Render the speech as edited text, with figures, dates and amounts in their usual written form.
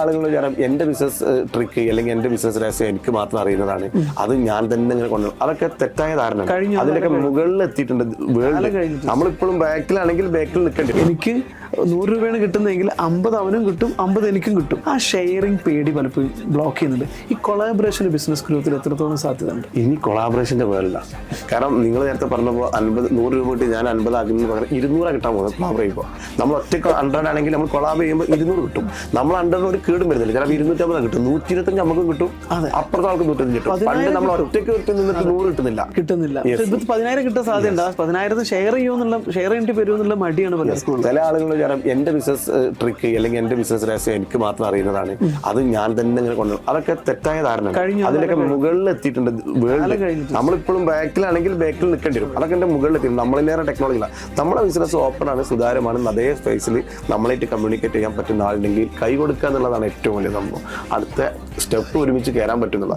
ആളുകൾ വിചാരം എന്റെ ബിസിനസ് ട്രിക്ക് അല്ലെങ്കിൽ എന്റെ ബിസിനസ് രഹസ്യം എനിക്ക് മാത്രം അറിയുന്നതാണ്, അത് ഞാൻ തന്നെ ഇങ്ങനെ കൊണ്ടുവരും. അതൊക്കെ തെറ്റായ ധാരണ. അതിലൊക്കെ മുകളിൽ എത്തിയിട്ടുണ്ട് വേൾഡ്. നമ്മളിപ്പോഴും ബാക്കിലാണെങ്കിൽ ബാക്കിൽ നിൽക്കേണ്ടി വരും. എനിക്ക് 100 രൂപയാണ് കിട്ടുന്നതെങ്കിൽ 50 അവനും കിട്ടും, 50 എനിക്കും കിട്ടും. ആ ഷെയറിംഗ് പേടി പലപ്പോഴും ബ്ലോക്ക് ചെയ്യുന്നുണ്ട്. ഈ കൊളാബറേഷൻ ബിസിനസ് ഗ്രോത്തിൽ എത്രത്തോളം സാധ്യത ഉണ്ട്? ഇനി കൊളാബറേഷന്റെ വേൾഡാണ്. കാരണം നിങ്ങൾ നേരത്തെ പറഞ്ഞപ്പോൾ 100 രൂപ കിട്ടി ഞാൻ 50 ആക്കുന്നതിന് പകരം 200 കിട്ടാൻ പോകുന്നത് കൊളാബ് ചെയ്യുമ്പോൾ. നമ്മൾ ഒറ്റയ്ക്ക് 100 ആണെങ്കിൽ നമ്മൾ കൊളാബ് ചെയ്യുമ്പോൾ 200 കിട്ടും. നമ്മൾ 100 ഒരു കേടും വരുന്നില്ല. ചിലപ്പോൾ 250 കിട്ടും, 125 നമുക്കും കിട്ടും, അപ്പുറത്തെ ആൾക്ക് 125 കിട്ടും. പണ്ട് നമ്മൾ ഒറ്റയ്ക്ക് നിന്നിട്ട് 100 കിട്ടുന്നില്ല. 10,000 കിട്ടാൻ സാധ്യത. 10,000 ഷെയർ ചെയ്യുമെന്നുള്ള ഷെയർ ചെയ്യേണ്ടി വരുമെന്നുള്ള മടിയാണ് പലർക്കും. ചില ആളുകൾ വിചാരം എന്റെ ബിസിനസ് ട്രിക്ക് അല്ലെങ്കിൽ എന്റെ ബിസിനസ് രഹസ്യം എനിക്ക് മാത്രം അറിയുന്നതാണ്, അത് ഞാൻ തന്നെ ഇങ്ങനെ കൊണ്ടുവരും. അതൊക്കെ തെറ്റായ ധാരണ. അതിലൊക്കെ മുകളിൽ എത്തിയിട്ടുണ്ട് വേൾഡ്. നമ്മളിപ്പോഴും ബാക്കിലാണെങ്കിൽ ബാക്കിൽ നിൽക്കേണ്ടി വരും. അതൊക്കെ എന്റെ മുകളിൽ എത്തിയിട്ടുണ്ട്. നമ്മളിലേറെ ടെക്നോളജിയില്ല. നമ്മുടെ ബിസിനസ് ഓപ്പൺ ആണ്, സുതാര്യമാണ്. അതേ സ്പേസിൽ നമ്മളായിട്ട് കമ്മ്യൂണിക്കേറ്റ് ചെയ്യാൻ പറ്റുന്ന ആളുണ്ടെങ്കിൽ കൈ കൊടുക്കുക എന്നുള്ളതാണ് ഏറ്റവും വലിയ സംഭവം. അടുത്ത സ്റ്റെപ്പ് ഒരുമിച്ച് കയറാൻ പറ്റുന്നത്.